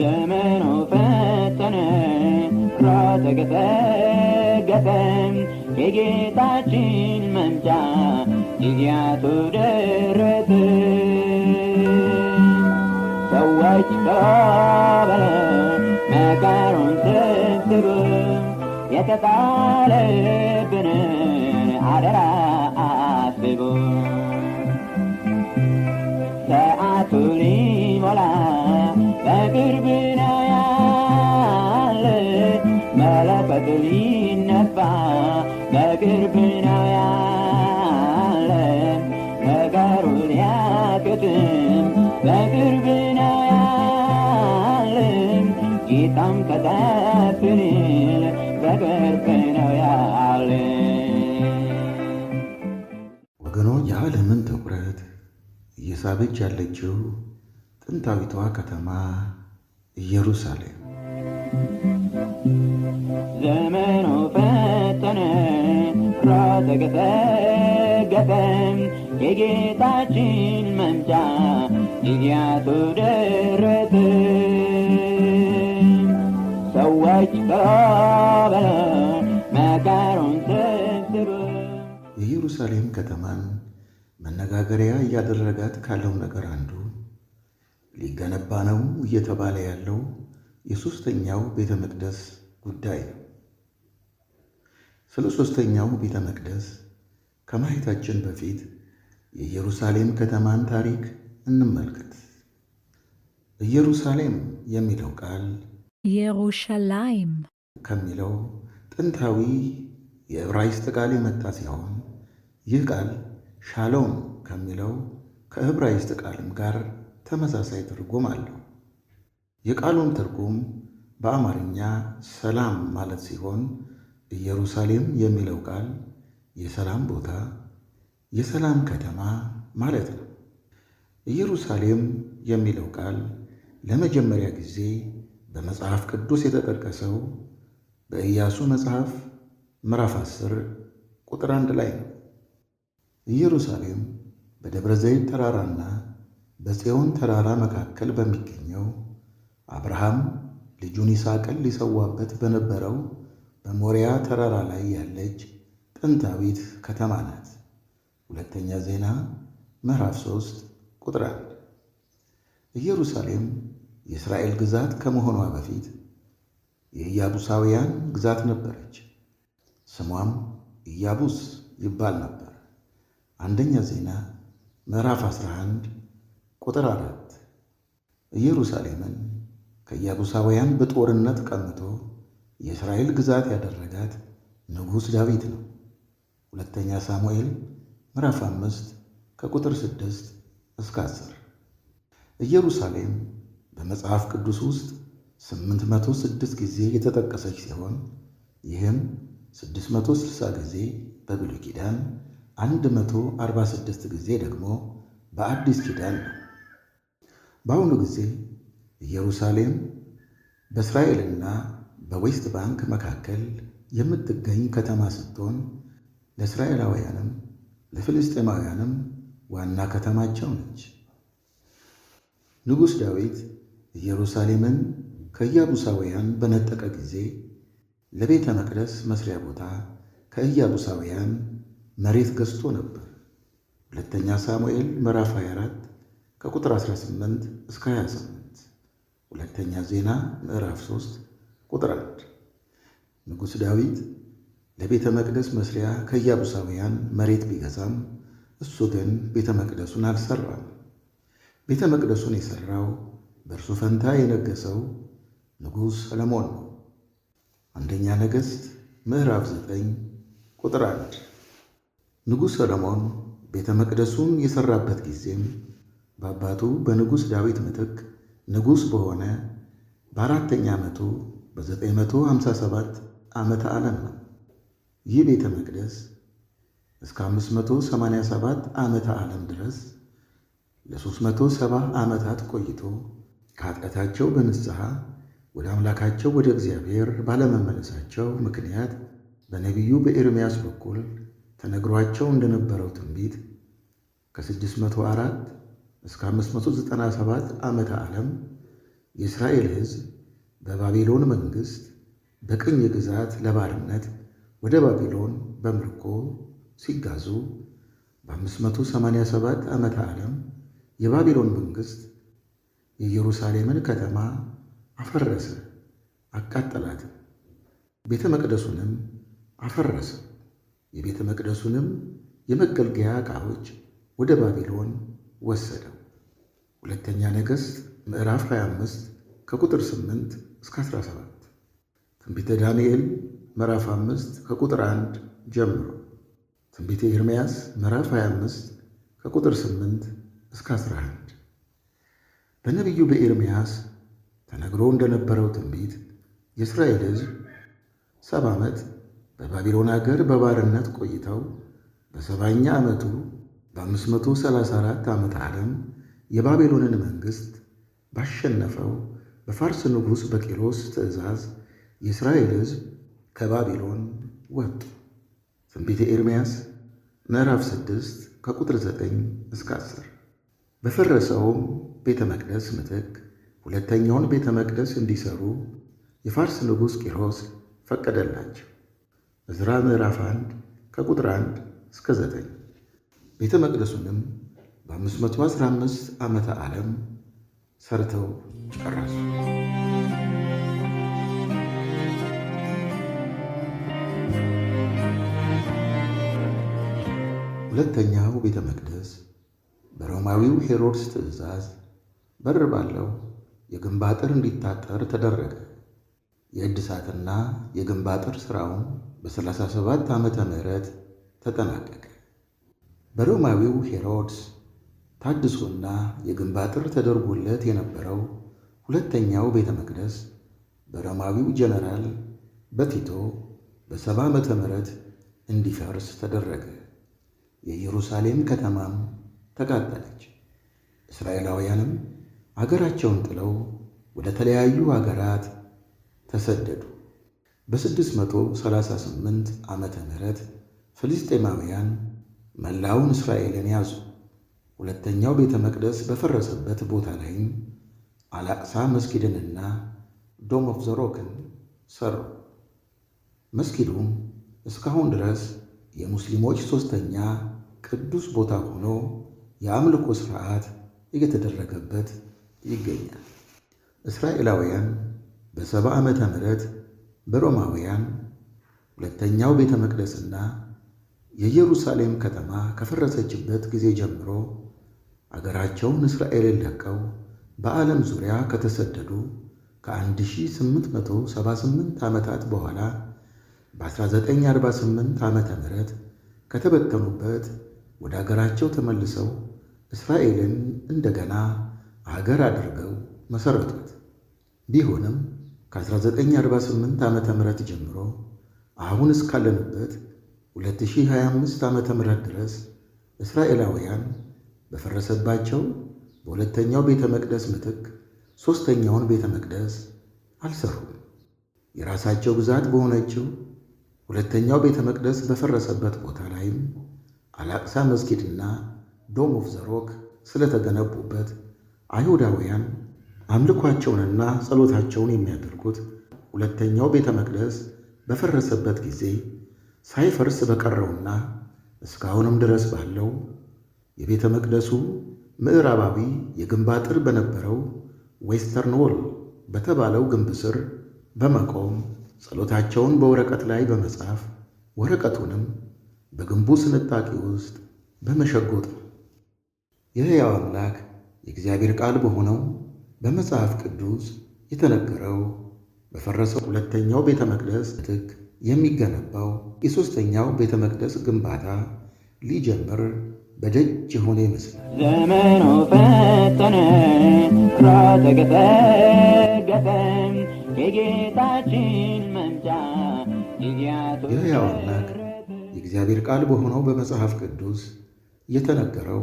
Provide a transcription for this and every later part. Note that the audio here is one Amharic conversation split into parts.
ዘመኑ ፈተነ ራተ ገሰገሰ የጌታችን መምጫ ጊዜያቱ ደረሰ። ሰዎች ተባለ መከሩን ሰብስቡ የተጣለብንን አደራ አስቡ። ሰዓቱ ሊሞላ በቅርብ ነው ያለ መለከቱ ሊነፋ በቅርብ ነው ያለ ነገሩ ሊያከትም በቅርብ ነው ያለ ጌታም ከጠፍ ሊል በቅርብ ነው ያለ። ወገኖች የዓለምን ትኩረት እየሳበች ያለችው ጥንታዊቷ ከተማ ኢየሩሳሌም ዘመኑ ፈተነ ራተ ገሰገሰ የጌታችን መምጫ ጊዜያቱ ደረሰ። ሰዎች ተባለ መከሩን ሰብስቡ። የኢየሩሳሌም ከተማን መነጋገሪያ እያደረጋት ካለው ነገር አንዱ ሊገነባ ነው እየተባለ ያለው የሦስተኛው ቤተ መቅደስ ጉዳይ ነው። ስለ ሦስተኛው ቤተ መቅደስ ከማየታችን በፊት የኢየሩሳሌም ከተማን ታሪክ እንመልከት። ኢየሩሳሌም የሚለው ቃል ኢየሩሻላይም ከሚለው ጥንታዊ የዕብራይስጥ ቃል የመጣ ሲሆን ይህ ቃል ሻሎም ከሚለው ከዕብራይስጥ ቃልም ጋር ተመሳሳይ ትርጉም አለው። የቃሉም ትርጉም በአማርኛ ሰላም ማለት ሲሆን ኢየሩሳሌም የሚለው ቃል የሰላም ቦታ፣ የሰላም ከተማ ማለት ነው። ኢየሩሳሌም የሚለው ቃል ለመጀመሪያ ጊዜ በመጽሐፍ ቅዱስ የተጠቀሰው በኢያሱ መጽሐፍ ምዕራፍ 10 ቁጥር 1 ላይ ነው። ኢየሩሳሌም በደብረ ዘይት ተራራና በጽዮን ተራራ መካከል በሚገኘው አብርሃም ልጁን ይስሐቅን ሊሰዋበት በነበረው በሞሪያ ተራራ ላይ ያለች ጥንታዊት ከተማ ናት። ሁለተኛ ዜና ምዕራፍ 3 ቁጥር 1። ኢየሩሳሌም የእስራኤል ግዛት ከመሆኗ በፊት የኢያቡሳውያን ግዛት ነበረች። ስሟም ኢያቡስ ይባል ነበር። አንደኛ ዜና ምዕራፍ 11 ቁጥር 4። ኢየሩሳሌምን ከኢያቡሳውያን በጦርነት ቀምቶ የእስራኤል ግዛት ያደረጋት ንጉሥ ዳዊት ነው። ሁለተኛ ሳሙኤል ምዕራፍ 5 ከቁጥር 6 እስከ 10። ኢየሩሳሌም በመጽሐፍ ቅዱስ ውስጥ 806 ጊዜ የተጠቀሰች ሲሆን ይህም 660 ጊዜ በብሉይ ኪዳን 146 ጊዜ ደግሞ በአዲስ ኪዳን ነው። በአሁኑ ጊዜ ኢየሩሳሌም በእስራኤልና በዌስት ባንክ መካከል የምትገኝ ከተማ ስትሆን ለእስራኤላውያንም ለፍልስጤማውያንም ዋና ከተማቸው ነች። ንጉሥ ዳዊት ኢየሩሳሌምን ከኢያቡሳውያን በነጠቀ ጊዜ ለቤተ መቅደስ መስሪያ ቦታ ከኢያቡሳውያን መሬት ገዝቶ ነበር። ሁለተኛ ሳሙኤል ምዕራፍ 24 ከቁጥር 18 እስከ 28። ሁለተኛ ዜና ምዕራፍ 3 ቁጥር 1። ንጉሥ ዳዊት ለቤተ መቅደስ መስሪያ ከኢያቡሳውያን መሬት ቢገዛም እሱ ግን ቤተ መቅደሱን አልሠራም። ቤተ መቅደሱን የሠራው በእርሱ ፈንታ የነገሠው ንጉሥ ሰለሞን ነው። አንደኛ ነገሥት ምዕራፍ 9 ቁጥር 1። ንጉሥ ሰለሞን ቤተ መቅደሱን የሠራበት ጊዜም በአባቱ በንጉሥ ዳዊት ምትክ ንጉሥ በሆነ በአራተኛ ዓመቱ በ957 ዓመተ ዓለም ነው። ይህ ቤተ መቅደስ እስከ 587 ዓመተ ዓለም ድረስ ለ370 ዓመታት ቆይቶ ከኃጢአታቸው በንስሐ ወደ አምላካቸው ወደ እግዚአብሔር ባለመመለሳቸው ምክንያት በነቢዩ በኤርምያስ በኩል ተነግሯቸው እንደነበረው ትንቢት ከ604 እስከ 597 ዓመተ ዓለም የእስራኤል ሕዝብ በባቢሎን መንግሥት በቅኝ ግዛት ለባርነት ወደ ባቢሎን በምርኮ ሲጋዙ በ587 ዓመተ ዓለም የባቢሎን መንግሥት የኢየሩሳሌምን ከተማ አፈረሰ፣ አቃጠላትም። ቤተ መቅደሱንም አፈረሰ። የቤተ መቅደሱንም የመገልገያ ዕቃዎች ወደ ባቢሎን ወሰደው። ሁለተኛ ነገሥት ምዕራፍ 25 ከቁጥር 8 እስከ 17። ትንቢተ ዳንኤል ምዕራፍ 5 ከቁጥር 1 ጀምሮ። ትንቢተ ኤርምያስ ምዕራፍ 25 ከቁጥር 8 እስከ 11። በነቢዩ በኤርምያስ ተነግሮ እንደነበረው ትንቢት የእስራኤል ሕዝብ 70 ዓመት በባቢሎን አገር በባርነት ቆይተው በ70ኛ ዓመቱ በ534 ዓመተ ዓለም የባቢሎንን መንግሥት ባሸነፈው በፋርስ ንጉሥ በቂሮስ ትእዛዝ የእስራኤል ሕዝብ ከባቢሎን ወጡ። ትንቢተ ኤርምያስ ምዕራፍ 6 ከቁጥር 9 እስከ 10። በፈረሰውም ቤተ መቅደስ ምትክ ሁለተኛውን ቤተ መቅደስ እንዲሠሩ የፋርስ ንጉሥ ቂሮስ ፈቀደላቸው። ዕዝራ ምዕራፍ 1 ከቁጥር 1 እስከ 9። ቤተ መቅደሱንም በ515 ዓመተ ዓለም ሰርተው ጨረሱ። ሁለተኛው ቤተ መቅደስ በሮማዊው ሄሮድስ ትእዛዝ በር ባለው የግንብ አጥር እንዲታጠር ተደረገ። የእድሳትና የግንብ አጥር ሥራውን በ37 ዓመተ ምህረት ተጠናቀቀ። በሮማዊው ሄሮድስ ታድሶና የግንብ አጥር ተደርጎለት የነበረው ሁለተኛው ቤተ መቅደስ በሮማዊው ጀነራል በቲቶ በ70 ዓመተ ምህረት እንዲፈርስ ተደረገ። የኢየሩሳሌም ከተማም ተቃጠለች። እስራኤላውያንም አገራቸውን ጥለው ወደ ተለያዩ አገራት ተሰደዱ። በ638 ዓመተ ምህረት ፍልስጤማውያን መላውን እስራኤልን ያዙ። ሁለተኛው ቤተ መቅደስ በፈረሰበት ቦታ ላይም አላቅሳ መስጊድንና ዶም ኦፍ ዘ ሮክን ሠሩ። መስጊዱም እስካሁን ድረስ የሙስሊሞች ሦስተኛ ቅዱስ ቦታ ሆኖ የአምልኮ ሥርዓት እየተደረገበት ይገኛል። እስራኤላውያን በ70 ዓመተ ምህረት በሮማውያን ሁለተኛው ቤተ መቅደስና የኢየሩሳሌም ከተማ ከፈረሰችበት ጊዜ ጀምሮ አገራቸውን እስራኤልን ለቀው በዓለም ዙሪያ ከተሰደዱ ከ1878 ዓመታት በኋላ በ1948 ዓመተ ምህረት ከተበተኑበት ወደ አገራቸው ተመልሰው እስራኤልን እንደገና አገር አድርገው መሠረቱት። ቢሆንም ከ1948 ዓመተ ምህረት ጀምሮ አሁን እስካለንበት 2025 ዓመተ ምህረት ድረስ እስራኤላውያን በፈረሰባቸው በሁለተኛው ቤተ መቅደስ ምትክ ሦስተኛውን ቤተ መቅደስ አልሠሩም። የራሳቸው ግዛት በሆነችው ሁለተኛው ቤተ መቅደስ በፈረሰበት ቦታ ላይም አላቅሳ መስጊድና ዶም ኦፍ ዘ ሮክ ስለተገነቡበት አይሁዳውያን አምልኳቸውንና ጸሎታቸውን የሚያደርጉት ሁለተኛው ቤተ መቅደስ በፈረሰበት ጊዜ ሳይፈርስ በቀረውና እስካሁንም ድረስ ባለው የቤተ መቅደሱ ምዕራባዊ የግንብ አጥር በነበረው ዌስተርን ዎል በተባለው ግንብ ስር በመቆም ጸሎታቸውን በወረቀት ላይ በመጻፍ ወረቀቱንም በግንቡ ስንጣቂ ውስጥ በመሸጎጥ ነው። የሕያው አምላክ የእግዚአብሔር ቃል በሆነው በመጽሐፍ ቅዱስ የተነገረው በፈረሰው ሁለተኛው ቤተ መቅደስ ምትክ የሚገነባው የሦስተኛው ቤተ መቅደስ ግንባታ ሊጀምር በደጅ የሆነ ይመስላል። ዘመኑ ፈጠነ፣ ራተ ገሰገሰ፣ የጌታችን መምጫ ጊዜያቱ የሕያው አምላክ የእግዚአብሔር ቃል በሆነው በመጽሐፍ ቅዱስ የተነገረው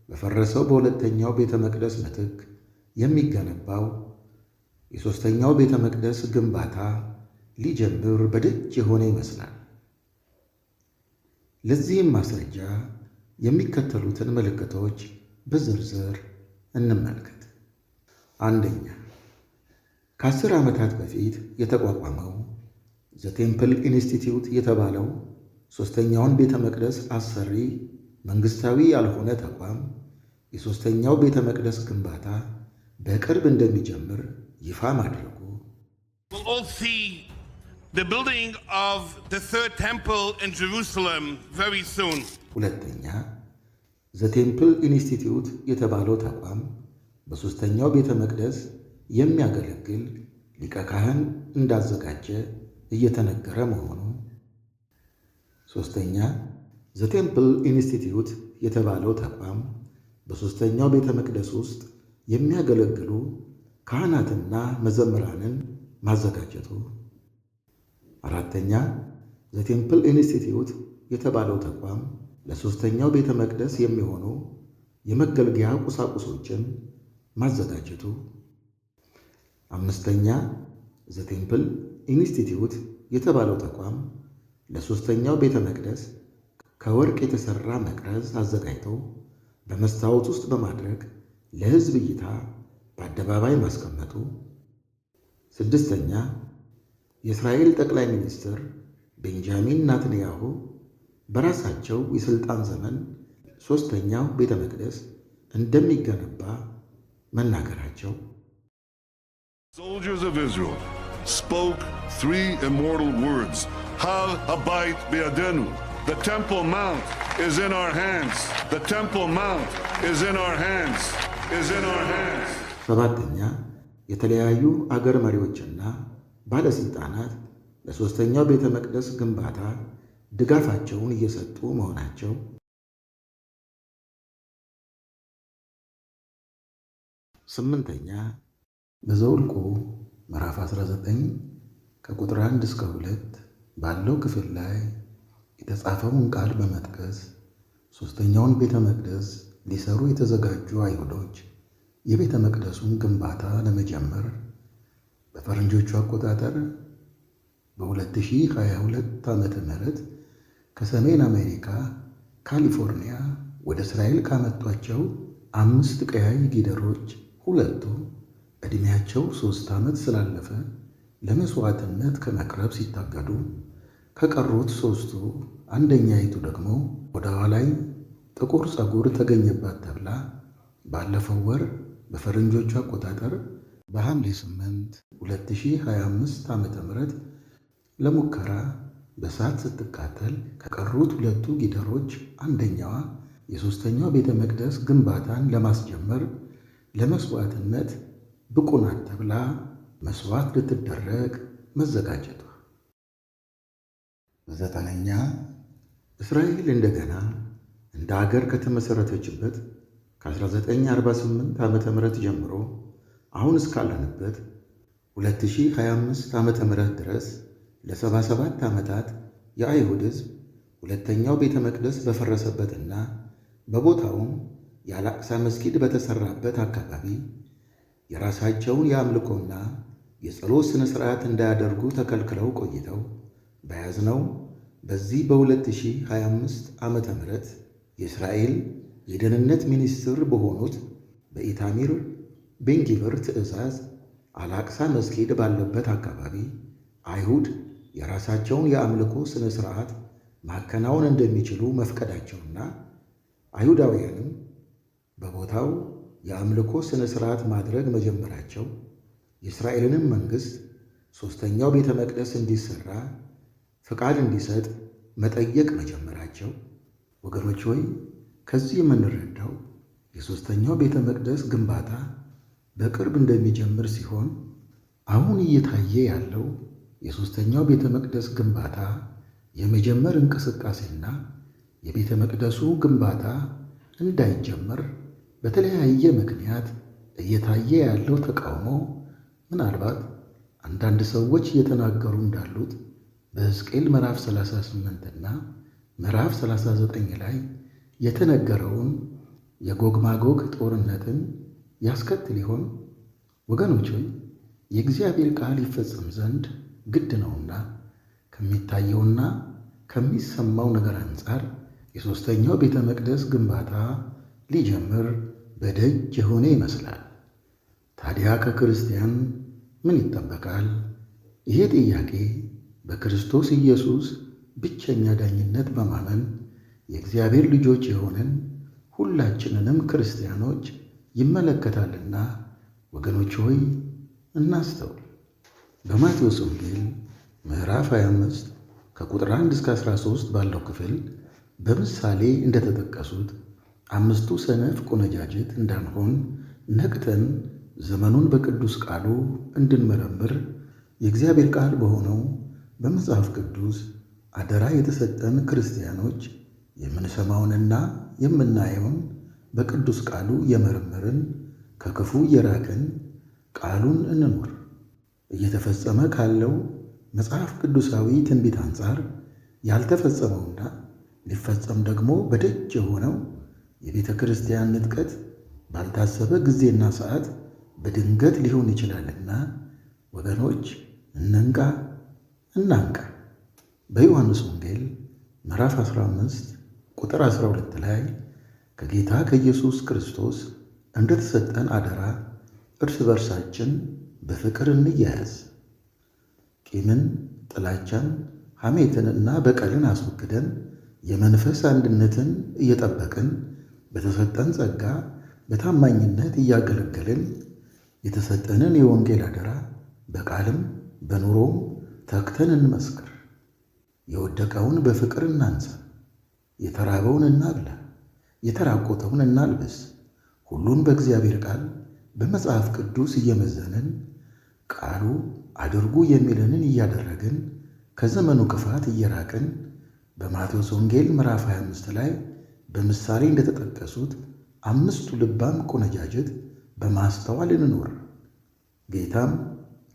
በፈረሰው በሁለተኛው ቤተ መቅደስ ምትክ የሚገነባው የሦስተኛው ቤተ መቅደስ ግንባታ ሊጀምር በደጅ የሆነ ይመስላል። ለዚህም ማስረጃ የሚከተሉትን ምልክቶች በዝርዝር እንመልከት። አንደኛ፣ ከ10 ዓመታት በፊት የተቋቋመው ዘ ቴምፕል ኢንስቲትዩት የተባለው ሦስተኛውን ቤተ መቅደስ አሰሪ መንግሥታዊ ያልሆነ ተቋም የሦስተኛው ቤተ መቅደስ ግንባታ በቅርብ እንደሚጀምር ይፋ ማድረጉ We'll all see the building of the third temple in Jerusalem very soon. ሁለተኛ ዘ ቴምፕል ኢንስቲትዩት የተባለው ተቋም በሦስተኛው ቤተ መቅደስ የሚያገለግል ሊቀ ካህን እንዳዘጋጀ እየተነገረ መሆኑ። ሦስተኛ ዘ ቴምፕል ኢንስቲትዩት የተባለው ተቋም በሦስተኛው ቤተ መቅደስ ውስጥ የሚያገለግሉ ካህናትና መዘምራንን ማዘጋጀቱ። አራተኛ ዘ ቴምፕል ኢንስቲትዩት የተባለው ተቋም ለሦስተኛው ቤተ መቅደስ የሚሆኑ የመገልገያ ቁሳቁሶችን ማዘጋጀቱ። አምስተኛ ዘ ቴምፕል ኢንስቲትዩት የተባለው ተቋም ለሦስተኛው ቤተ መቅደስ ከወርቅ የተሠራ መቅረዝ አዘጋጅቶ በመስታወት ውስጥ በማድረግ ለሕዝብ እይታ በአደባባይ ማስቀመጡ። ስድስተኛ የእስራኤል ጠቅላይ ሚኒስትር ቤንጃሚን ናትንያሁ በራሳቸው የሥልጣን ዘመን ሦስተኛው ቤተ መቅደስ እንደሚገነባ መናገራቸው። Soldiers of Israel spoke 3 immortal words. Har habayit biyadenu. The Temple Mount is in our hands. The Temple Mount is in our hands. Is in our hands. ሰባተኛ የተለያዩ አገር መሪዎችና ባለሥልጣናት ለሦስተኛው ቤተ መቅደስ ግንባታ ድጋፋቸውን እየሰጡ መሆናቸው። ስምንተኛ በዘኍልቍ ምዕራፍ 19 ከቁጥር 1 እስከ 2 ባለው ክፍል ላይ የተጻፈውን ቃል በመጥቀስ ሦስተኛውን ቤተ መቅደስ ሊሰሩ የተዘጋጁ አይሁዶች የቤተ መቅደሱን ግንባታ ለመጀመር በፈረንጆቹ አቆጣጠር በ2022 ዓመተ ምህረት ከሰሜን አሜሪካ ካሊፎርኒያ ወደ እስራኤል ካመጧቸው 5 ቀያይ ጊደሮች 2ቱ ዕድሜያቸው 3 ዓመት ስላለፈ ለመሥዋዕትነት ከመቅረብ ሲታገዱ፣ ከቀሩት 3ቱ አንደኛይቱ ደግሞ ወደዋ ላይ ጥቁር ፀጉር ተገኘባት ተብላ ባለፈው ወር በፈረንጆቹ አቆጣጠር በሐምሌ 8 2025 ዓ.ም ለሙከራ በእሳት ስትቃጠል ከቀሩት 2ቱ ጊደሮች አንደኛዋ የሦስተኛው ቤተ መቅደስ ግንባታን ለማስጀመር ለመሥዋዕትነት ብቁ ናት ተብላ መሥዋዕት ልትደረግ መዘጋጀቷ። 9ኛ እስራኤል እንደገና እንደ አገር ከተመሠረተችበት ከ1948 ዓ.ም ጀምሮ አሁን እስካለንበት 2025 ዓ.ም ድረስ ለ77 ዓመታት የአይሁድ ሕዝብ ሁለተኛው ቤተ መቅደስ በፈረሰበትና በቦታውም የአላቅሳ መስጊድ በተሠራበት አካባቢ የራሳቸውን የአምልኮና የጸሎት ሥነ ሥርዓት እንዳያደርጉ ተከልክለው ቆይተው በያዝነው በዚህ በ2025 ዓመተ ምህረት የእስራኤል የደህንነት ሚኒስትር በሆኑት በኢታሚር ቤንጊቪር ትእዛዝ አላቅሳ መስጊድ ባለበት አካባቢ አይሁድ የራሳቸውን የአምልኮ ሥነ ሥርዓት ማከናወን እንደሚችሉ መፍቀዳቸውና አይሁዳውያንም በቦታው የአምልኮ ሥነ ሥርዓት ማድረግ መጀመራቸው የእስራኤልንም መንግሥት ሦስተኛው ቤተ መቅደስ እንዲሠራ ፈቃድ እንዲሰጥ መጠየቅ መጀመራቸው። ወገኖች ሆይ ከዚህ የምንረዳው የሦስተኛው ቤተ መቅደስ ግንባታ በቅርብ እንደሚጀምር ሲሆን አሁን እየታየ ያለው የሦስተኛው ቤተ መቅደስ ግንባታ የመጀመር እንቅስቃሴና የቤተ መቅደሱ ግንባታ እንዳይጀመር በተለያየ ምክንያት እየታየ ያለው ተቃውሞ ምናልባት አንዳንድ ሰዎች እየተናገሩ እንዳሉት በሕዝቅኤል ምዕራፍ 38 እና ምዕራፍ 39 ላይ የተነገረውን የጎግ ማጎግ ጦርነትን ያስከትል ይሆን? ወገኖች ሆይ የእግዚአብሔር ቃል ይፈጸም ዘንድ ግድ ነውና ከሚታየውና ከሚሰማው ነገር አንጻር የሦስተኛው ቤተ መቅደስ ግንባታ ሊጀምር በደጅ የሆነ ይመስላል። ታዲያ ከክርስቲያን ምን ይጠበቃል? ይሄ ጥያቄ በክርስቶስ ኢየሱስ ብቸኛ ዳኝነት በማመን የእግዚአብሔር ልጆች የሆንን ሁላችንንም ክርስቲያኖች ይመለከታልና ወገኖች ሆይ እናስተውል። በማቴዎስ ወንጌል ምዕራፍ 25 ከቁጥር 1 እስከ 13 ባለው ክፍል በምሳሌ እንደተጠቀሱት 5ቱ ሰነፍ ቆነጃጅት እንዳንሆን ነቅተን ዘመኑን በቅዱስ ቃሉ እንድንመረምር የእግዚአብሔር ቃል በሆነው በመጽሐፍ ቅዱስ አደራ የተሰጠን ክርስቲያኖች የምንሰማውንና የምናየውን በቅዱስ ቃሉ የመረመርን ከክፉ የራቅን ቃሉን እንኖር። እየተፈጸመ ካለው መጽሐፍ ቅዱሳዊ ትንቢት አንጻር ያልተፈጸመውና ሊፈጸም ደግሞ በደጅ የሆነው የቤተ ክርስቲያን ንጥቀት ባልታሰበ ጊዜና ሰዓት በድንገት ሊሆን ይችላልና ወገኖች እንንቃ፣ እናንቃ። በዮሐንስ ወንጌል ምዕራፍ 15 ቁጥር 12 ላይ ከጌታ ከኢየሱስ ክርስቶስ እንደተሰጠን አደራ እርስ በርሳችን በፍቅር እንያያዝ፣ ቂምን፣ ጥላቻን፣ ሐሜትንና በቀልን አስወግደን የመንፈስ አንድነትን እየጠበቅን በተሰጠን ጸጋ በታማኝነት እያገለገልን የተሰጠንን የወንጌል አደራ በቃልም በኑሮም ተግተን እንመስክር። የወደቀውን በፍቅር እናንሳ፣ የተራበውን እናብላ፣ የተራቆተውን እናልብስ። ሁሉን በእግዚአብሔር ቃል በመጽሐፍ ቅዱስ እየመዘንን ቃሉ አድርጉ የሚለንን እያደረግን ከዘመኑ ክፋት እየራቅን በማቴዎስ ወንጌል ምዕራፍ 25 ላይ በምሳሌ እንደተጠቀሱት 5ቱ ልባም ቆነጃጅት በማስተዋል እንኖር። ጌታም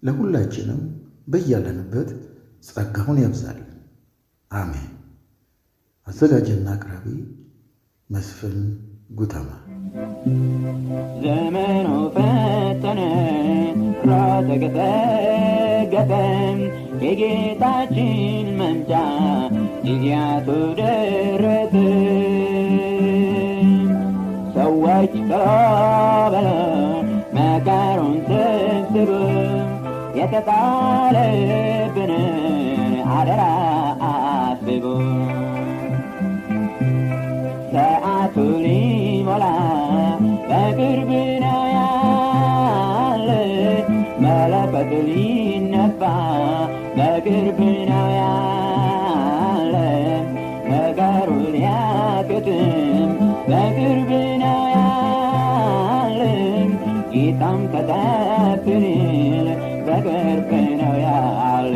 ለሁላችንም በያለንበት ጸጋውን ያብዛልን። አሜን። አዘጋጅና አቅራቢ መስፍን ጉተማ። ዘመኑ ፈጠነ፣ ራተ ገሰገሰ፣ የጌታችን መምጫ ጊዜያቱ ደረሰ። ሰዎች ተባበሉ፣ መከሩን ሰብስቡ፣ የተጣለብንን አደራ አስቡ። ሰዓቱ ሊሞላ በቅርብ ነው ያለ፣ መለከቱ ሊነፋ በቅርብ ነው ያለ፣ ነገሩ ሊያከትም በቅርብ ነው ያለ፣ ጌታም ከታች ሊል በቅርብ ነው ያለ።